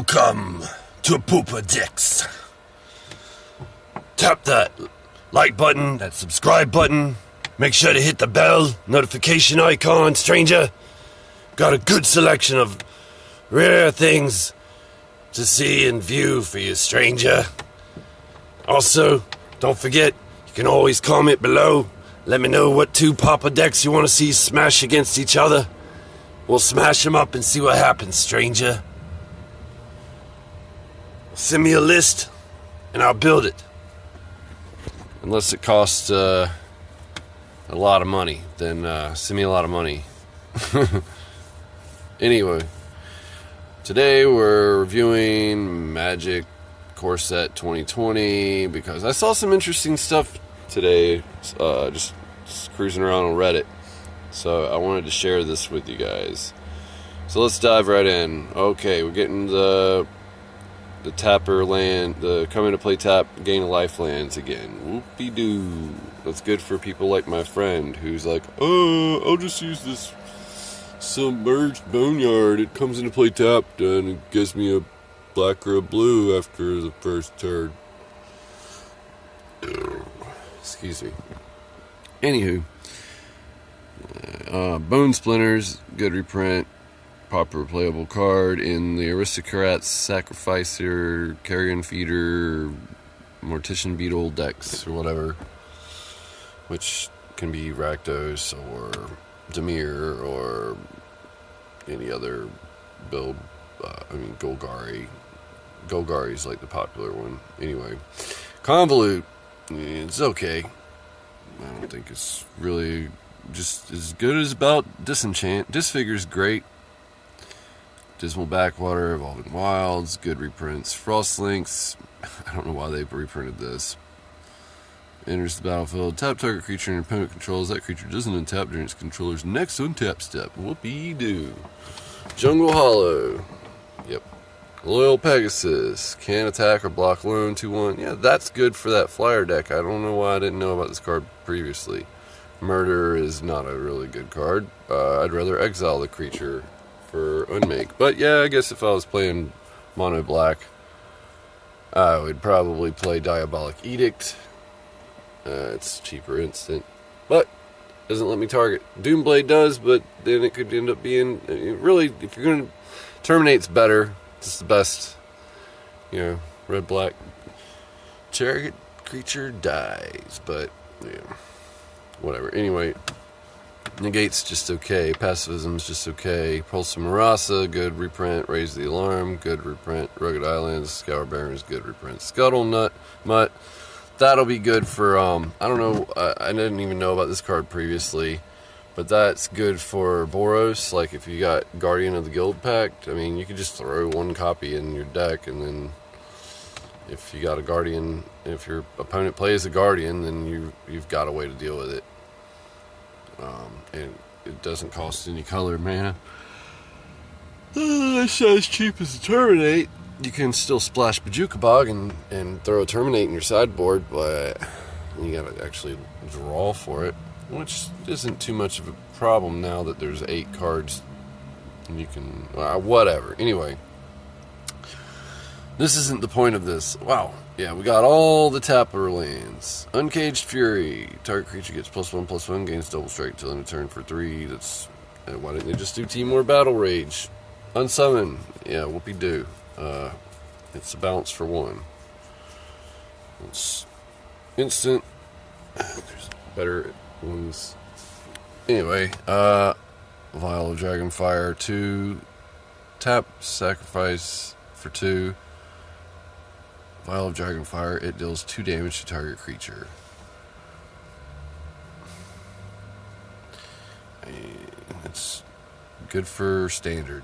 Welcome to Pauper Dicks. Tap that like button, that subscribe button. Make sure to hit the bell notification icon, stranger. Got a good selection of rare things to see and view for you, stranger. Also, don't forget, you can always comment below. Let me know what two Pauper decks you want to see smash against each other. We'll smash them up and see what happens, stranger. Send me a list, and I'll build it. Unless it costs a lot of money, then send me a lot of money. Anyway, today we're reviewing Magic Core Set 2020 because I saw some interesting stuff today, just cruising around on Reddit. So I wanted to share this with you guys. So let's dive right in. Okay, we're getting the tapper land, the come to play tap, gain a life lands again. Whoopie-doo. That's good for people like my friend who's like, oh, I'll just use this submerged boneyard. It comes into play tapped and it gives me a black or a blue after the first turn. Excuse me. Anywho, Bone Splinters, good reprint. Pauper playable card in the Aristocrats, Sacrificer, Carrion Feeder, Mortician Beetle decks, or whatever. Which can be Rakdos, or Dimir, or any other build. Golgari. Golgari's like the popular one. Anyway. Convolute, it's okay. I don't think it's really just as good as about Disenchant. Disfigure's great. Dismal Backwater, Evolving Wilds, good reprints. Frostlinks, I don't know why they've reprinted this. Enters the battlefield. Tap target creature and opponent controls. That creature doesn't untap during its controller's next untap step. Whoopie-doo. Jungle Hollow. Yep. Loyal Pegasus. Can attack or block alone, 2/1. Yeah, that's good for that flyer deck. I don't know why I didn't know about this card previously. Murder is not a really good card. I'd rather exile the creature for unmake. But yeah, I guess if I was playing mono black, I would probably play Diabolic Edict. It's cheaper instant, but doesn't let me target. Doomblade does, but then it could end up being really, if you're gonna, Terminate's better. It's the best, red black target creature dies, but yeah, whatever. Anyway, Negate's just okay. Pacifism's just okay. Pulse of Marasa, good reprint. Raise the Alarm, good reprint. Rugged Islands, Scour Barrens, good reprint. Scuttle Mutt, that'll be good for, I don't know, I didn't even know about this card previously, but that's good for Boros. Like if you got Guardian of the Guild Pact, I mean, you could just throw one copy in your deck, and then if you got a Guardian, if your opponent plays a Guardian, then you've got a way to deal with it. And it doesn't cost any color mana. It's as cheap as a Terminate. You can still splash Bajuka Bog and throw a Terminate in your sideboard, but you gotta actually draw for it, which isn't too much of a problem now that there's 8 cards and you can, whatever. Anyway, this isn't the point of this. Wow. Yeah, we got all the tapper lands. Uncaged Fury. Target creature gets +1/+1, gains double strike till end of turn for 3. That's, why didn't they just do Timor Battle Rage? Unsummon. Yeah, whoopie-doo. It's a bounce for 1. It's instant. There's better ones. Anyway, Vial of Dragonfire, 2. Tap, sacrifice for 2. Vial of Dragonfire, it deals 2 damage to target creature. It's good for standard.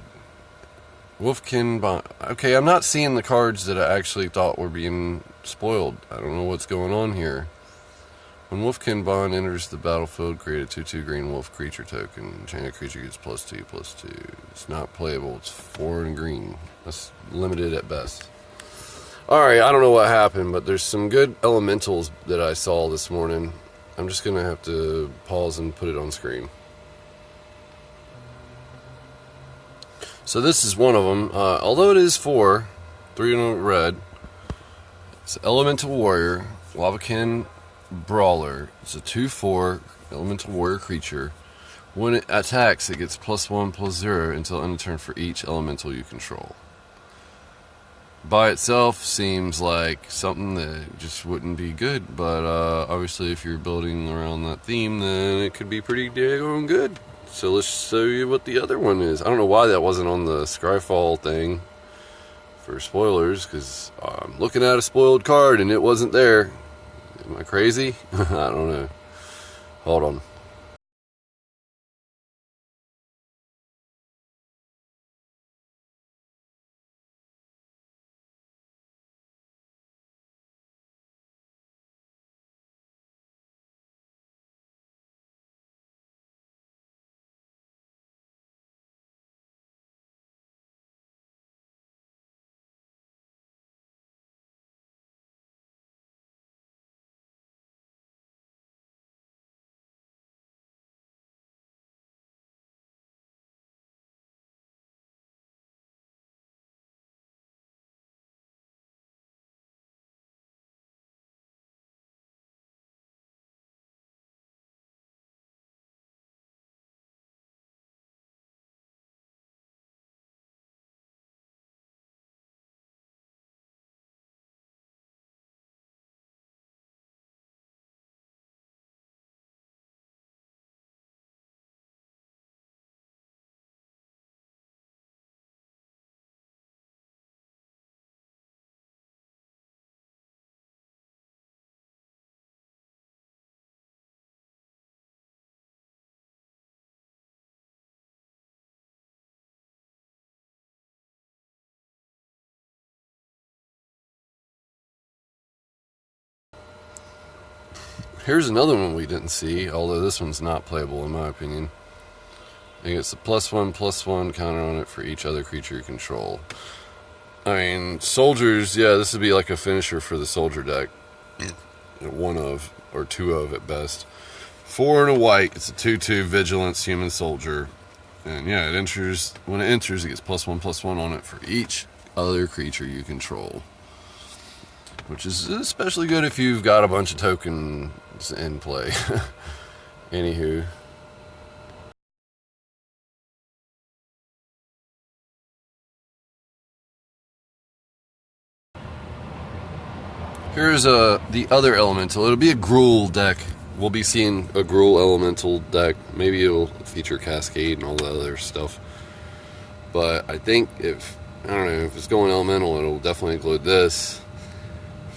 Wolfkin Bond. Okay, I'm not seeing the cards that I actually thought were being spoiled. I don't know what's going on here. When Wolfkin Bond enters the battlefield, create a 2/2 green wolf creature token. Enchanted creature gets +2/+2. It's not playable. It's 4 and green. That's limited at best. Alright, I don't know what happened, but there's some good elementals that I saw this morning. I'm just going to have to pause and put it on screen. So this is one of them. Although it is 4, 3 in a red. It's Elemental Warrior, Lavacan Brawler. It's a 2/4 Elemental Warrior creature. When it attacks, it gets +1/+0 until end of turn for each elemental you control. By itself seems like something that just wouldn't be good, but obviously if you're building around that theme, then it could be pretty daggone good. So let's show you what the other one is. I don't know why that wasn't on the Scryfall thing for spoilers, because I'm looking at a spoiled card and it wasn't there. Am I crazy? I don't know. Hold on. Here's another one we didn't see, although this one's not playable in my opinion. It gets a +1/+1 counter on it for each other creature you control. I mean, soldiers, yeah, this would be like a finisher for the soldier deck. One of, or two of at best. 4 and a white, it's a 2/2 vigilance human soldier. And yeah, it enters, when it enters, it gets +1/+1 on it for each other creature you control. Which is especially good if you've got a bunch of tokens in play. Anywho. Here's the other elemental. It'll be a Gruul deck. We'll be seeing a Gruul elemental deck. Maybe it'll feature Cascade and all the other stuff. But I think if it's going elemental, it'll definitely include this.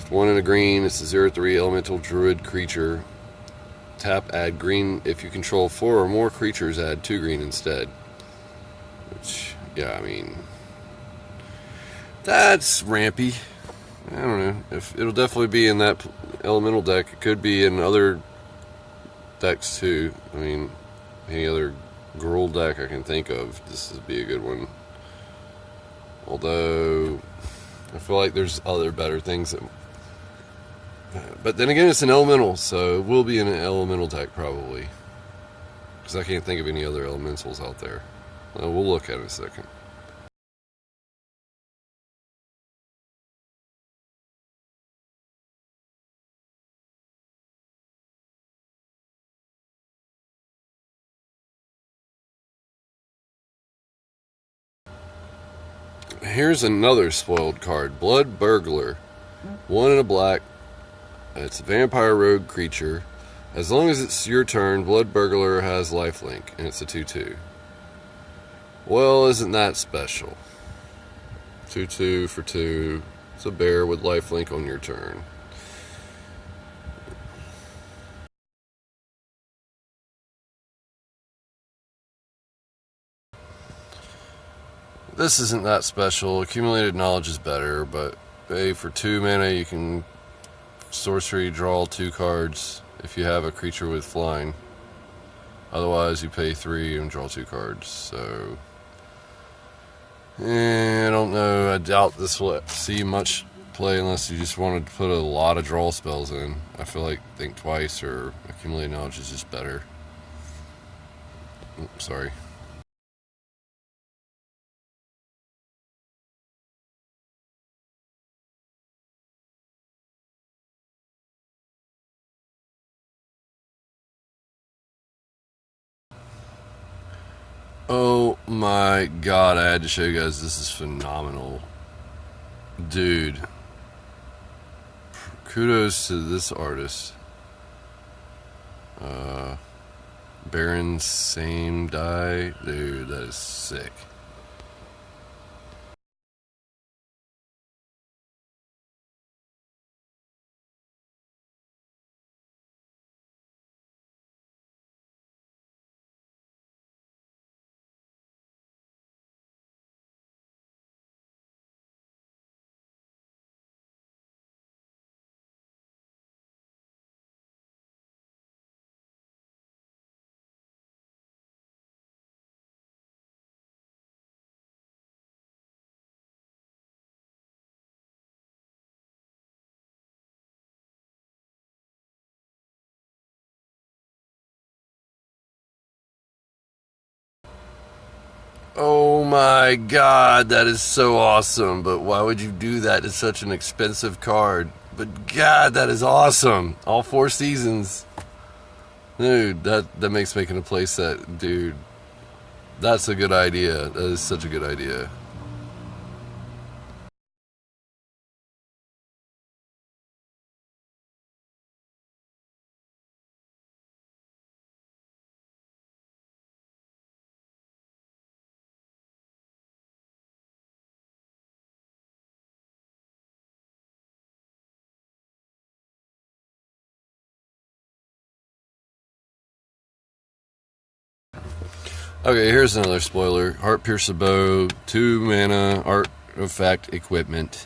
1 in a green, it's a 0/3 elemental druid creature. Tap, add green. If you control 4 or more creatures, add 2 green instead. Which, yeah, I mean, that's rampy. I don't know. If it'll definitely be in that elemental deck. It could be in other decks too. I mean, any other Gruul deck I can think of, this would be a good one. Although, I feel like there's other better things that. But then again, it's an elemental, so it will be in an elemental deck probably. Because I can't think of any other elementals out there. We'll look at it in a second. Here's another spoiled card. Blood Burglar. 1 in a black. It's a vampire rogue creature. As long as it's your turn, Blood Burglar has lifelink, and it's a 2/2. Well, isn't that special? 2/2 for 2. It's a bear with lifelink on your turn. This isn't that special. Accumulated knowledge is better, but hey, for 2 mana you can sorcery draw 2 cards if you have a creature with flying. Otherwise you pay 3 and draw 2 cards. So I don't know. I doubt this will see much play unless you just want to put a lot of draw spells in. I feel like think twice or accumulated knowledge is just better. Sorry. my god, I had to show you guys. This is phenomenal. Dude. Kudos to this artist. Baron same die. Dude, that is sick. Oh my god, that is so awesome. But why would you do that to such an expensive card? But god, that is awesome. All 4 seasons. Dude, that makes making a playset, dude. That's a good idea. That is such a good idea. Okay, here's another spoiler. Heart Piercer Bow, 2 mana, artifact equipment.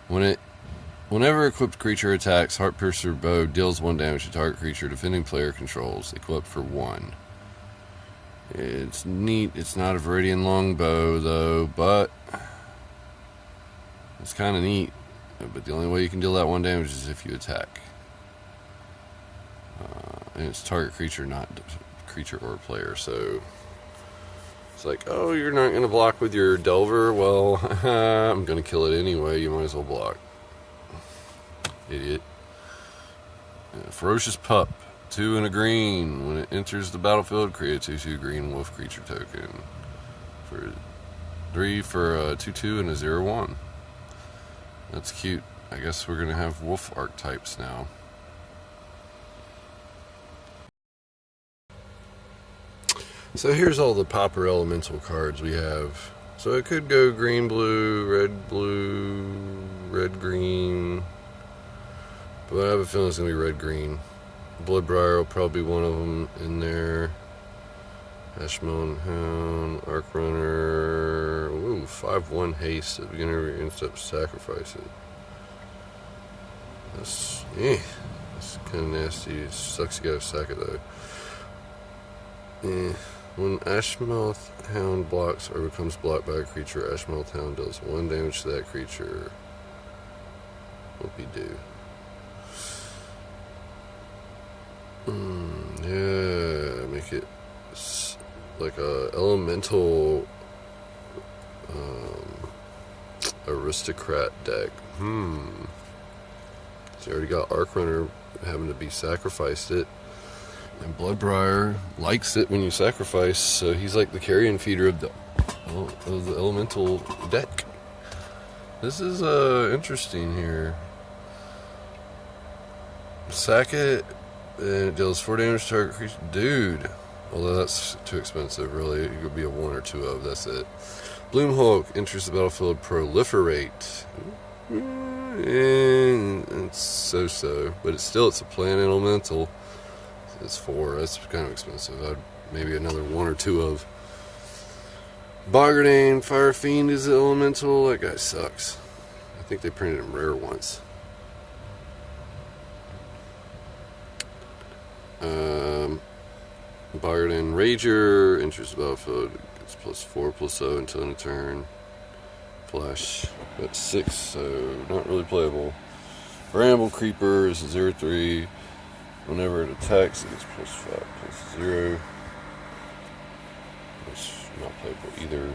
Whenever equipped creature attacks, Heart Piercer Bow deals 1 damage to target creature defending player controls, equipped for 1. It's neat. It's not a Viridian Longbow, though, but it's kind of neat. But the only way you can deal that 1 damage is if you attack. And it's target creature, not creature or player, so it's like, oh, you're not going to block with your Delver? Well, I'm going to kill it anyway. You might as well block. Idiot. Ferocious Pup. 2 and a green. When it enters the battlefield, create a 2/2 green wolf creature token. For 3 for a 2/2 and a 0/1. That's cute. I guess we're going to have wolf archetypes now. So here's all the Pauper Elemental cards we have. So it could go green, blue, red, green. But I have a feeling it's going to be red, green. Bloodbriar will probably be one of them in there. Ashmown Hound, Arc Runner. Ooh, 5/1 haste at the beginning of your end step, sacrifice it. That's kind of nasty. It sucks you gotta sack it though. When Ashmouth Hound blocks or becomes blocked by a creature, Ashmouth Hound deals 1 damage to that creature. What we do? Yeah, make it like a elemental aristocrat deck. So you already got Arc Runner having to be sacrificed it. And Bloodbriar likes it when you sacrifice, so he's like the carrion feeder of the elemental deck. This is interesting here. Sack it, and it deals 4 damage to target creature. Dude, although that's too expensive, really. It could be a 1 or 2 of. That's it. Bloomhulk enters the battlefield, proliferate. It's so, but it's a plant elemental. It's 4. That's kind of expensive. Maybe another 1 or 2 of. Boggardane, Fire Fiend is the elemental. That guy sucks. I think they printed him rare once. Boggardane Rager enters the battlefield. It's +4/+0 until end of turn. Flash. That's 6, so not really playable. Bramble Creeper is a 0/3. Whenever it attacks, it gets +5/+0. It's not playable either.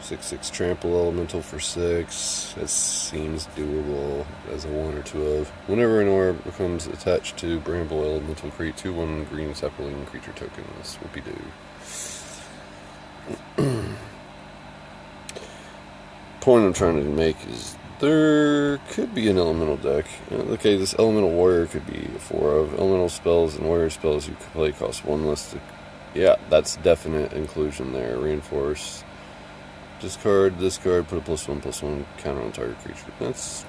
6/6 trample elemental for 6. That seems doable as a 1 or 2 of. Whenever an orb becomes attached to bramble elemental, create 2/1 green sapling creature tokens. Whoopie-doo. Point I'm trying to make is there could be an elemental deck. Okay, this elemental warrior could be a 4 of. Elemental spells and warrior spells you can play cost 1 less to. Yeah, that's definite inclusion there. Reinforce. Discard, discard, put a +1/+1 counter on target creature. That's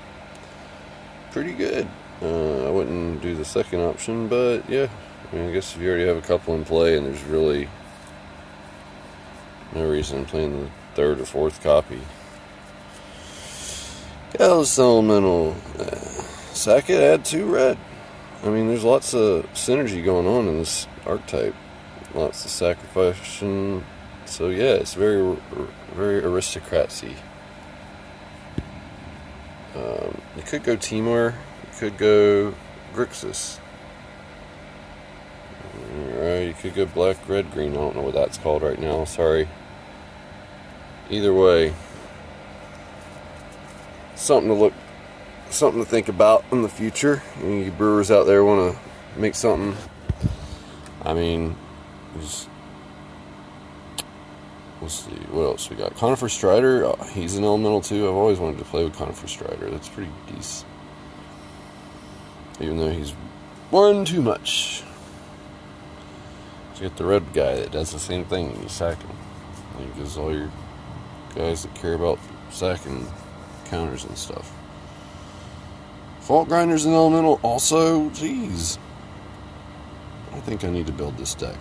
pretty good. I wouldn't do the second option, but yeah. I mean, I guess if you already have a couple in play and there's really no reason in playing the third or fourth copy. Gallus Elemental. Sack it, add 2 red. I mean, there's lots of synergy going on in this archetype. Lots of sacrifice. So yeah, it's very aristocracy. You could go Timur. You could go Grixis. Alright, you could go black, red, green. I don't know what that's called right now. Sorry. Either way, something to think about in the future. You brewers out there want to make something. I mean, let's see, what else we got? Conifer Strider, he's an elemental too. I've always wanted to play with Conifer Strider. That's pretty decent. Even though he's one too much. You get the red guy that does the same thing and you sack him. He gives all your guys that care about sacking counters and stuff. Fault Grinder's an elemental also. Jeez. I think I need to build this deck.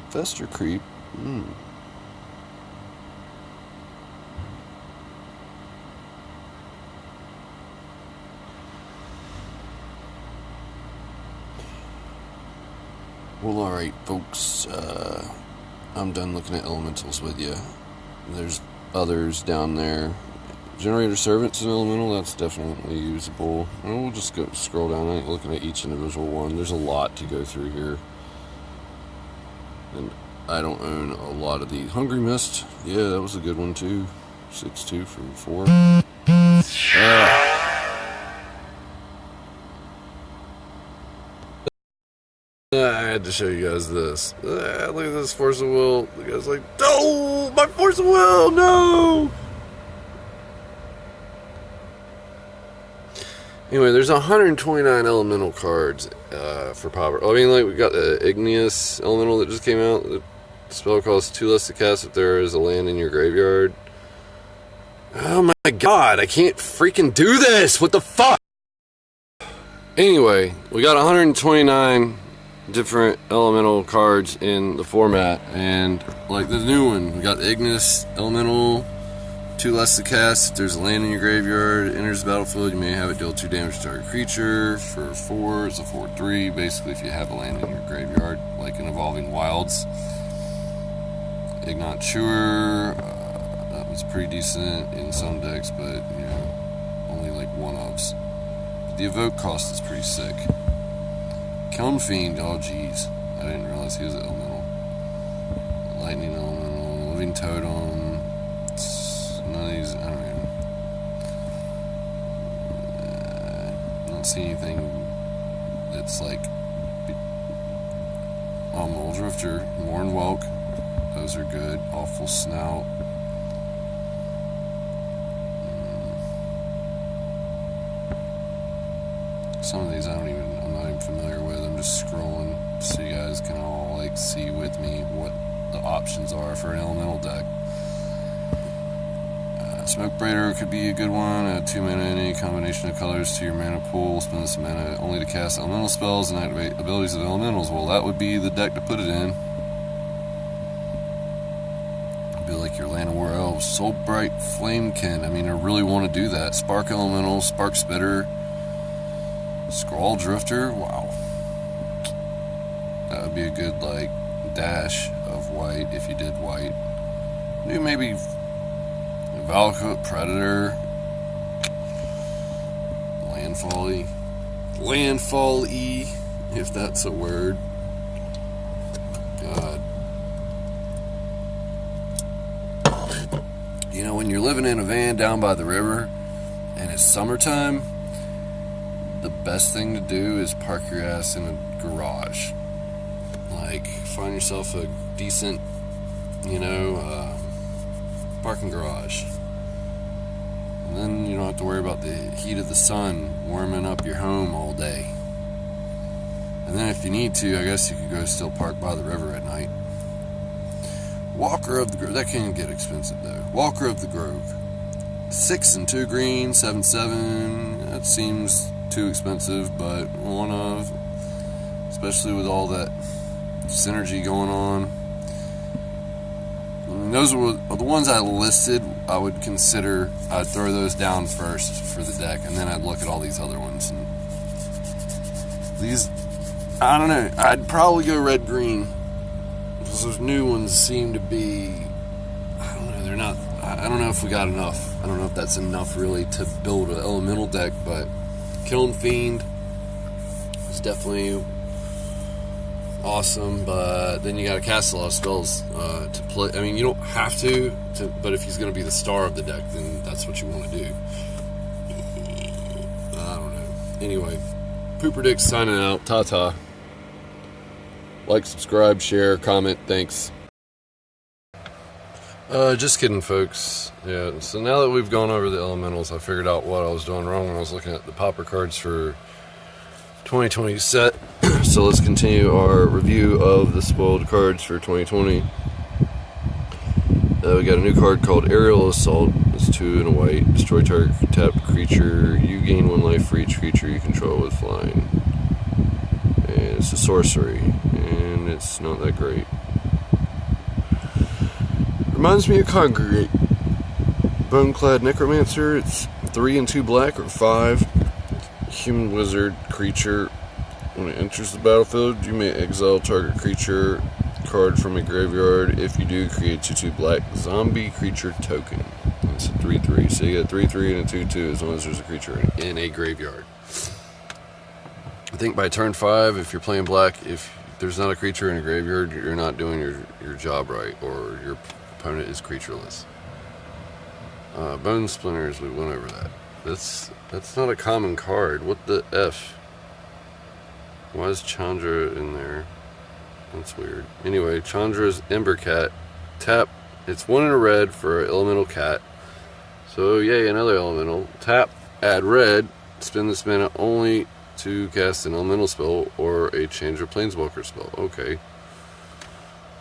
Fester Creep. Well, alright, folks. I'm done looking at elementals with you. There's others down there. Generator Servant's an elemental. That's definitely usable. And we'll just go scroll down. I ain't looking at each individual one. There's a lot to go through here. And I don't own a lot of these. Hungry Mist, yeah, that was a good one too. 6/2 for 4. I had to show you guys this. Look at this Force of Will. The guy's like, no, my Force of Will, no. Anyway, there's 129 elemental cards for Pauper. I mean, like, we got the Igneous Elemental that just came out. The spell costs 2 less to cast if there is a land in your graveyard. Oh my god, I can't freaking do this! What the fuck? Anyway, we got 129 different elemental cards in the format. And, like, the new one, we got the Igneous Elemental. 2 less to cast. If there's a land in your graveyard, it enters the battlefield, you may have it deal 2 damage to target creature. For 4, it's a 4/3. Basically, if you have a land in your graveyard, like in Evolving Wilds. Ignat Chewer, that was pretty decent in some decks, but, you know, only like one-ofs. The Evoke cost is pretty sick. Kiln Fiend, oh jeez. I didn't realize he was an elemental. Lightning Elemental, Living Totem. None of these, I don't see anything that's like Mole Drifter, Morn Welk, those are good. Awful Snout. Some of these I'm not even familiar with. I'm just scrolling so you guys can all like see with me what the options are for an elemental deck. Smoke Braider could be a good one. Add 2 mana in any combination of colors to your mana pool. Spend this mana only to cast elemental spells and activate abilities of elementals. Well, that would be the deck to put it in. It'd be like your Land of War Elves. Soulbright Flamekin. I mean, I really want to do that. Spark Elemental, Spark Spitter, Scrawl Drifter. Wow. That would be a good, like, dash of white if you did white. Maybe Valakut Predator, Landfall-y, if that's a word. God. You know, when you're living in a van down by the river and it's summertime, the best thing to do is park your ass in a garage. Like, find yourself a decent, parking garage. And then you don't have to worry about the heat of the sun warming up your home all day. And then if you need to, I guess you could go still park by the river at night. Walker of the Grove, that can get expensive though. Walker of the Grove, 6 and 2 green, 7.7. That seems too expensive, but one of, especially with all that synergy going on. And those were the ones I listed. I would consider, I'd throw those down first for the deck, and then I'd look at all these other ones. And these, I don't know, I'd probably go red green. Those new ones seem to be, I don't know, they're not, I don't know if we got enough. I don't know if that's enough really to build an elemental deck, but Kiln Fiend is definitely awesome, but then you gotta cast a lot of spells to play. I mean, you don't have to, but if he's gonna be the star of the deck, then that's what you want to do. I don't know. Anyway, Pauper Dick signing out. Ta-ta. Like, subscribe, share, comment. Thanks. Just kidding, folks. Yeah, so now that we've gone over the elementals, I figured out what I was doing wrong when I was looking at the Pauper cards for 2020 set. So let's continue our review of the spoiled cards for 2020. We got a new card called Aerial Assault. It's 2 and a white. Destroy target tapped creature. You gain 1 life for each creature you control with flying. And it's a sorcery, and it's not that great. Reminds me of Congregate. Boneclad Necromancer. It's 3 and 2 black or 5. Human wizard creature. When it enters the battlefield, you may exile target creature card from a graveyard. If you do, create 2/2 black zombie creature token. It's a 3/3. So you get a 3/3 and a 2/2 as long as there's a creature in a graveyard. I think by turn 5, if you're playing black, if there's not a creature in a graveyard, you're not doing your job right, or your opponent is creatureless. Bone Splinters, we went over that. That's not a common card. What the F? Why is Chandra in there? That's weird. Anyway, Chandra's Ember Cat. Tap. It's 1 and a red for elemental cat. So yay, another elemental. Tap. Add red. Spend this mana only to cast an elemental spell or a Chandra Planeswalker spell. Okay.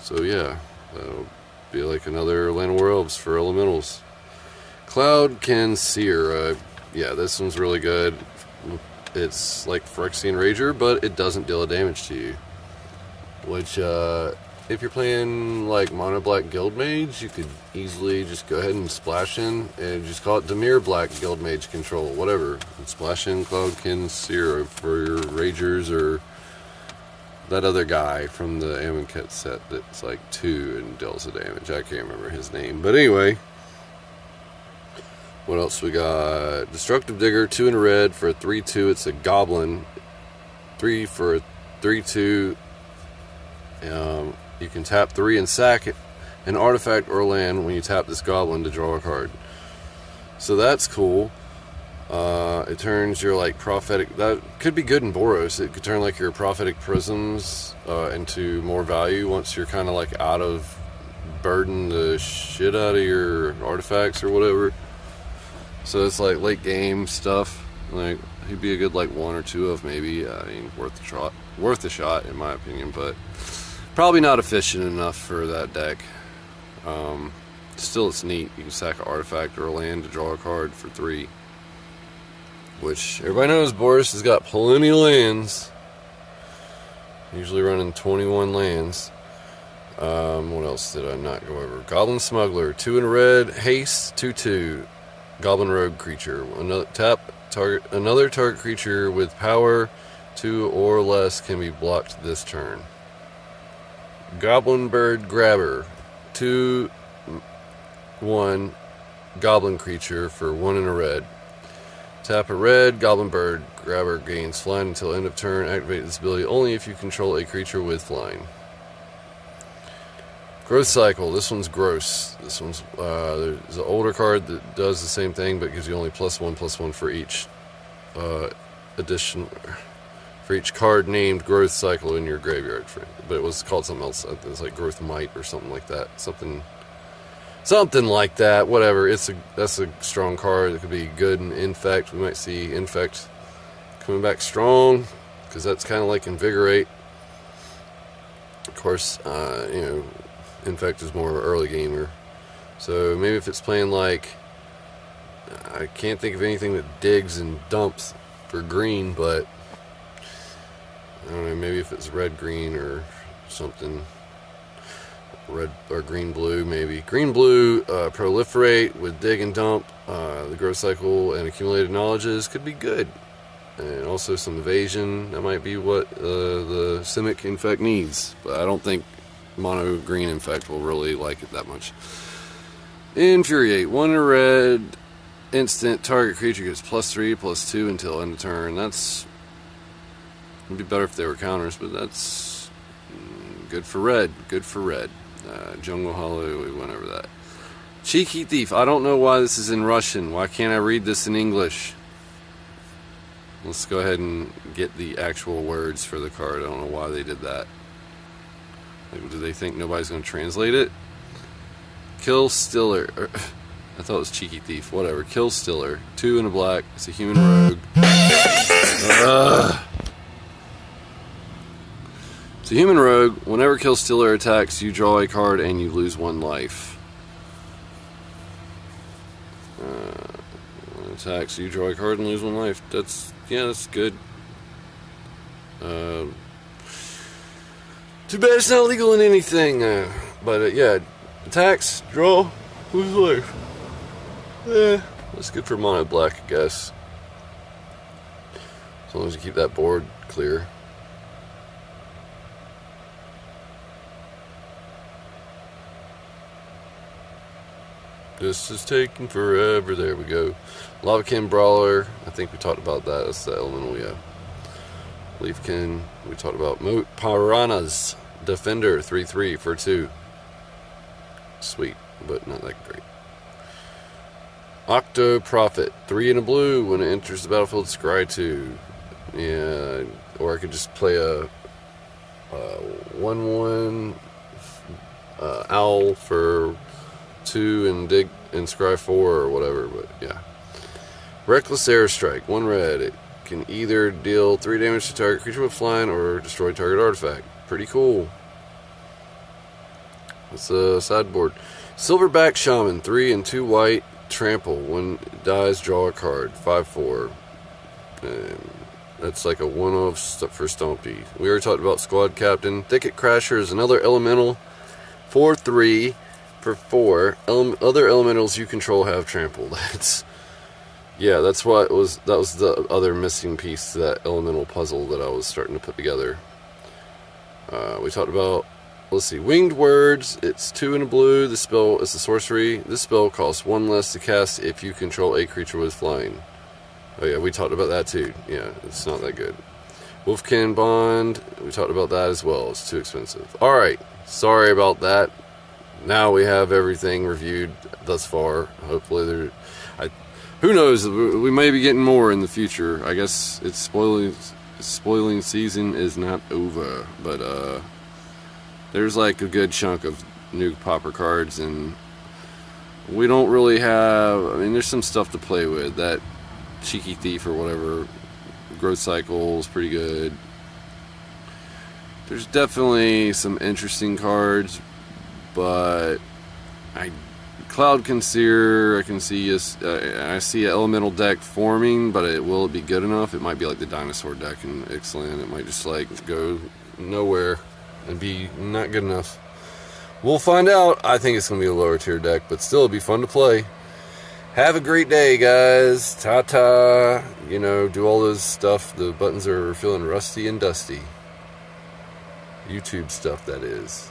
So yeah, that'll be like another Land of War Elves for elementals. Cloud Can Seer. Yeah, this one's really good. It's like Phyrexian Rager, but it doesn't deal damage to you. Which, if you're playing like Mono Black Guild Mage, you could easily just go ahead and splash in and just call it Dimir Black Guild Mage Control, whatever. And splash in Cloud Can Seer for your Ragers, or that other guy from the Amonkhet set that's like 2 and deals the damage. I can't remember his name, but anyway. What else we got? Destructive Digger, 2 and a red for a 3/2. It's a goblin. 3 for a 3/2. You can tap 3 and sack an artifact or land when you tap this goblin to draw a card. So that's cool. It turns your like prophetic. That could be good in Boros. It could turn like your prophetic prisms into more value once you're kind of like out of burden the shit out of your artifacts or whatever. So it's like late game stuff. Like he'd be a good like 1 or 2 of maybe. I mean, worth a shot in my opinion, but probably not efficient enough for that deck. Still, it's neat. You can sack an artifact or a land to draw a card for 3. Which everybody knows Boris has got plenty of lands. Usually running 21 lands. What else did I not go over? Goblin Smuggler, 2 and a red, haste, 2/2. Goblin Rogue creature. Another target creature with power 2 or less can be blocked this turn. Goblin Bird Grabber, 2/1 goblin creature for 1 and a red. Tap a red, Goblin Bird Grabber gains flying until end of turn. Activate this ability only if you control a creature with flying. Growth Cycle. This one's gross. This one's there's an older card that does the same thing, but gives you only +1/+1 for each addition, for each card named Growth Cycle in your graveyard. But it was called something else. It was like Growth Might or something like that. Something like that. Whatever. That's a strong card. It could be good in Infect. We might see Infect coming back strong, because that's kind of like Invigorate. Of course, Infect is more of an early gamer. So maybe if it's playing like, I can't think of anything that digs and dumps for green, but I don't know, maybe if it's red-green or something. Red or green-blue, maybe. Green-blue, proliferate with dig and dump. The growth cycle and accumulated knowledges could be good. And also some evasion. That might be what the Simic Infect needs. But I don't think mono green Infect will really like it that much. Infuriate. 1 red instant. Target creature gets +3/+2 until end of turn. That's... It'd be better if they were counters, but that's good for red. Good for red. Jungle Hollow, we went over that. Cheeky Thief. I don't know why this is in Russian. Why can't I read this in English? Let's go ahead and get the actual words for the card. I don't know why they did that. Like, do they think nobody's going to translate it? Kill Stiller. I thought it was Cheeky Thief. Whatever. Kill Stiller. 2 and a black. It's a human rogue. It's a human rogue. Whenever Kill Stiller attacks, you draw a card and you lose 1 life. Attacks, you draw a card and lose 1 life. That's good. Too bad it's not legal in anything. Yeah, attacks, draw, lose life. That's good for mono black, I guess. As long as you keep that board clear. This is taking forever. There we go. Lavakin Brawler. I think we talked about that. That's the elemental, yeah. Leafkin. We talked about Piranhas. Defender. 3/3 for 2. Sweet, but not that great. Octo Prophet. 3 and a blue. When it enters the battlefield, scry 2. Yeah. Or I could just play a 1/1 owl for 2 and dig and scry 4 or whatever, but yeah. Reckless Airstrike, 1 red. It can either deal 3 damage to target creature with flying or destroy target artifact. Pretty cool. It's a sideboard. Silverback Shaman, 3 and 2 white. Trample. When it dies, draw a card. 5/4. And that's like a one-off for Stompy. We already talked about Squad Captain. Thicket Crasher is another elemental. 4/3. For 4, other elementals you control have trample. That's what was the other missing piece to that elemental puzzle that I was starting to put together. We talked about, let's see, Winged Words. It's 2 and a blue. The spell is a sorcery. This spell costs 1 less to cast if you control a creature with flying. Oh yeah, we talked about that too. Yeah, it's not that good. Wolfkin Bond. We talked about that as well. It's too expensive. All right, sorry about that. Now we have everything reviewed thus far. Hopefully who knows, we may be getting more in the future. I guess it's spoiling season is not over, but there's like a good chunk of new Pauper cards, and we don't really have, I mean, there's some stuff to play with. That Cheeky Thief or whatever, Growth Cycle is pretty good. There's definitely some interesting cards, but Cloud Conceer, I see an elemental deck forming, but will it be good enough? It might be like the dinosaur deck in Ixalan. It might just like go nowhere and be not good enough. We'll find out. I think it's going to be a lower tier deck, but still it'll be fun to play. Have a great day, guys. Ta-ta. Do all this stuff. The buttons are feeling rusty and dusty. YouTube stuff, that is.